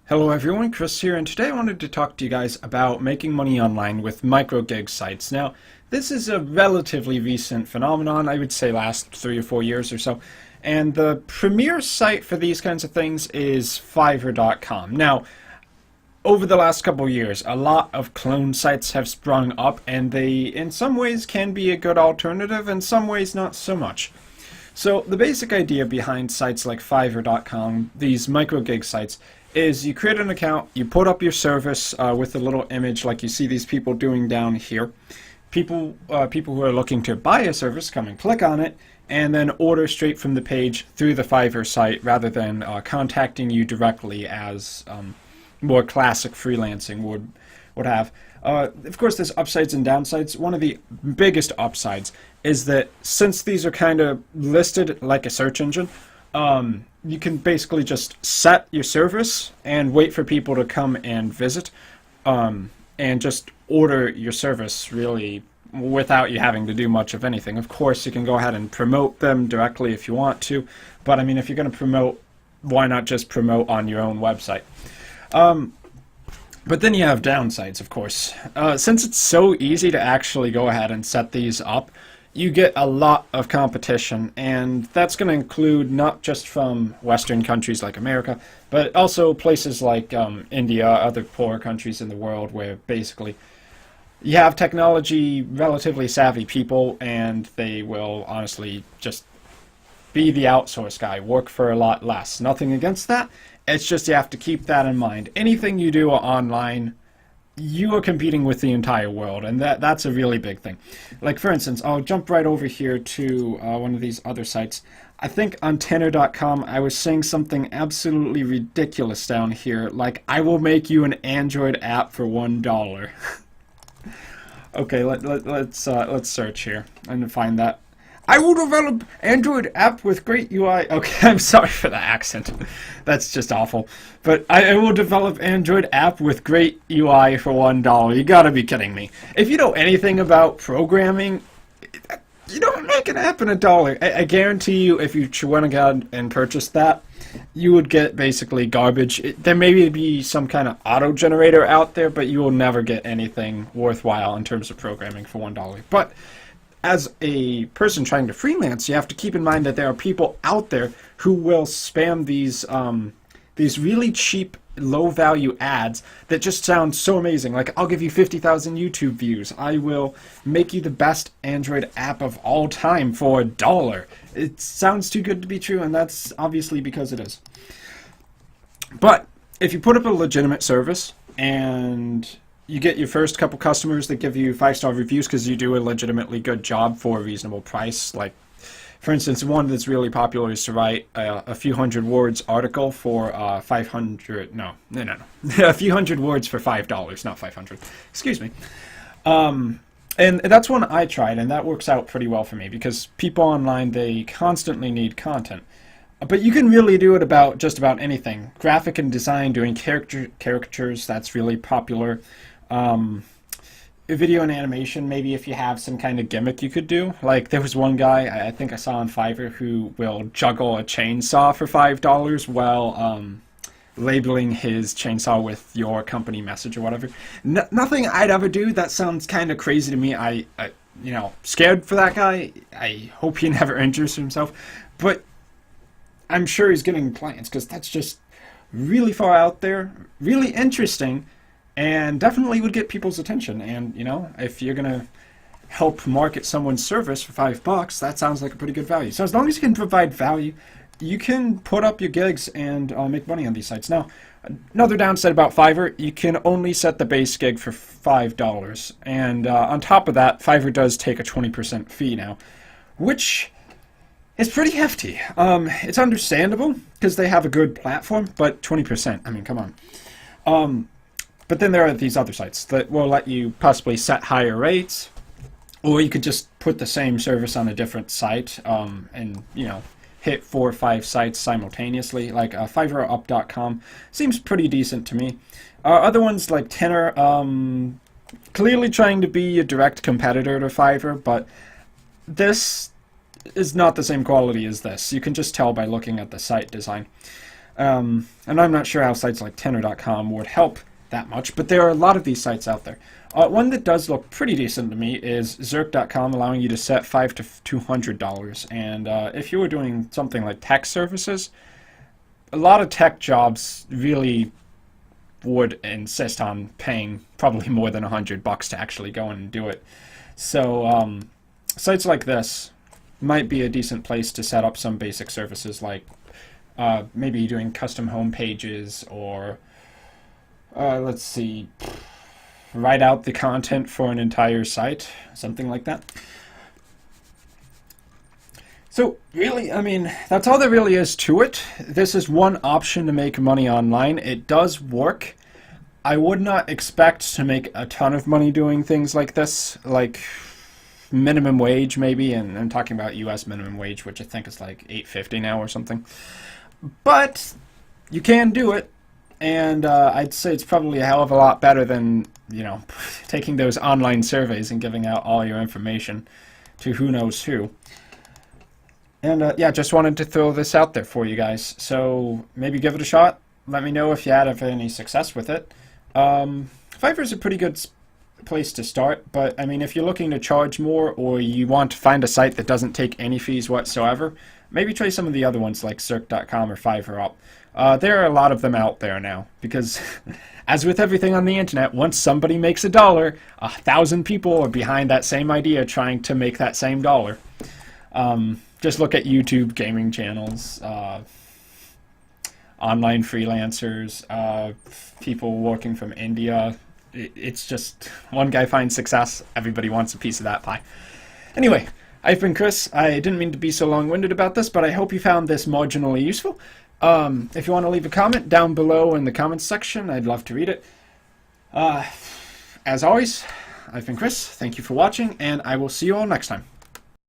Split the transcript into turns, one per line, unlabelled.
Hello everyone, Chris here, and today I wanted to talk to you guys about making money online with micro gig sites. Now, this is a relatively recent phenomenon, I would say last 3 or 4 years or so, and the premier site for these kinds of things is Fiverr.com. Now, over the last couple of years, a lot of clone sites have sprung up, and they, in some ways, can be a good alternative, in some ways, not so much. So the basic idea behind sites like Fiverr.com, these micro gig sites, is you create an account, you put up your service with a little image like you see these people doing down here. People who are looking to buy a service come and click on it, and then order straight from the page through the Fiverr site rather than contacting you directly as more classic freelancing would have. Of course, there's upsides and downsides. One of the biggest upsides is that since these are kind of listed like a search engine, you can basically just set your service and wait for people to come and visit, and just order your service really without you having to do much of anything. Of course, you can go ahead and promote them directly if you want to, but I mean, if you're going to promote, why not just promote on your own website? But then you have downsides, of course. Since it's so easy to actually go ahead and set these up, you get a lot of competition, and that's going to include not just from Western countries like America, but also places like India, other poorer countries in the world where basically you have technology relatively savvy people, and they will honestly just be the outsource guy, work for a lot less. Nothing against that. It's just you have to keep that in mind. Anything you do online, you are competing with the entire world, and that's a really big thing. Like, for instance, I'll jump right over here to one of these other sites. I think on Tenor.com I was saying something absolutely ridiculous down here, like, I will make you an Android app for $1. Okay, let's search here and find that. I will develop Android app with great UI. Okay, I'm sorry for the accent. That's just awful. But I will develop Android app with great UI for $1. You gotta be kidding me. If you know anything about programming, you don't make an app in $1. I guarantee you, if you went again and purchased that, you would get basically garbage. There may be some kind of auto generator out there, but you will never get anything worthwhile in terms of programming for $1. But as a person trying to freelance, you have to keep in mind that there are people out there who will spam these really cheap, low-value ads that just sound so amazing. Like, I'll give you 50,000 YouTube views. I will make you the best Android app of all time for $1. It sounds too good to be true, and that's obviously because it is. But if you put up a legitimate service and you get your first couple customers that give you 5-star reviews because you do a legitimately good job for a reasonable price. Like, for instance, one that's really popular is to write a few hundred words article for a few hundred words for $5, not 500. Excuse me. And that's one I tried, and that works out pretty well for me because people online, they constantly need content. But you can really do it about just about anything. Graphic and design, doing caricatures, that's really popular. Video and animation, maybe if you have some kind of gimmick you could do. Like, there was one guy I think I saw on Fiverr who will juggle a chainsaw for $5 while labeling his chainsaw with your company message or whatever. Nothing I'd ever do. That sounds kind of crazy to me. I scared for that guy. I hope he never injures himself. But I'm sure he's getting clients because that's just really far out there, really interesting, and definitely would get people's attention. And, if you're going to help market someone's service for $5, that sounds like a pretty good value. So as long as you can provide value, you can put up your gigs and make money on these sites. Now, another downside about Fiverr, you can only set the base gig for $5. And on top of that, Fiverr does take a 20% fee now, which is pretty hefty. It's understandable because they have a good platform, but 20%, I mean, come on. But then there are these other sites that will let you possibly set higher rates, or you could just put the same service on a different site and, hit 4 or 5 sites simultaneously. Like FiverrUp.com seems pretty decent to me. Other ones like Tenor, clearly trying to be a direct competitor to Fiverr, but this is not the same quality as this. You can just tell by looking at the site design. And I'm not sure how sites like Tinner.com would help that much, but there are a lot of these sites out there. One that does look pretty decent to me is Zerk.com, allowing you to set $5 to $200. And if you were doing something like tech services, a lot of tech jobs really would insist on paying probably more than $100 to actually go in and do it. So sites like this might be a decent place to set up some basic services, like maybe doing custom home pages, or let's see, write out the content for an entire site, something like that. So really, I mean, that's all there really is to it. This is one option to make money online. It does work. I would not expect to make a ton of money doing things like this, like minimum wage maybe, and I'm talking about US minimum wage, which I think is like $8.50 now or something. But you can do it, and I'd say it's probably a hell of a lot better than, you know, taking those online surveys and giving out all your information to who knows who. And yeah, just wanted to throw this out there for you guys. So maybe give it a shot. Let me know if you had any success with it. Fiverr is a pretty good place to start, but I mean, if you're looking to charge more, or you want to find a site that doesn't take any fees whatsoever, maybe try some of the other ones like Zerk.com or Fiverr up. There are a lot of them out there now, because as with everything on the internet, once somebody makes $1, 1,000 people are behind that same idea trying to make that same dollar. Just look at YouTube gaming channels, online freelancers, people working from India. It's just one guy finds success, everybody wants a piece of that pie. Anyway, I've been Chris. I didn't mean to be so long-winded about this, but I hope you found this marginally useful. If you want to leave a comment down below in the comments section, I'd love to read it. As always, I've been Chris. Thank you for watching, and I will see you all next time.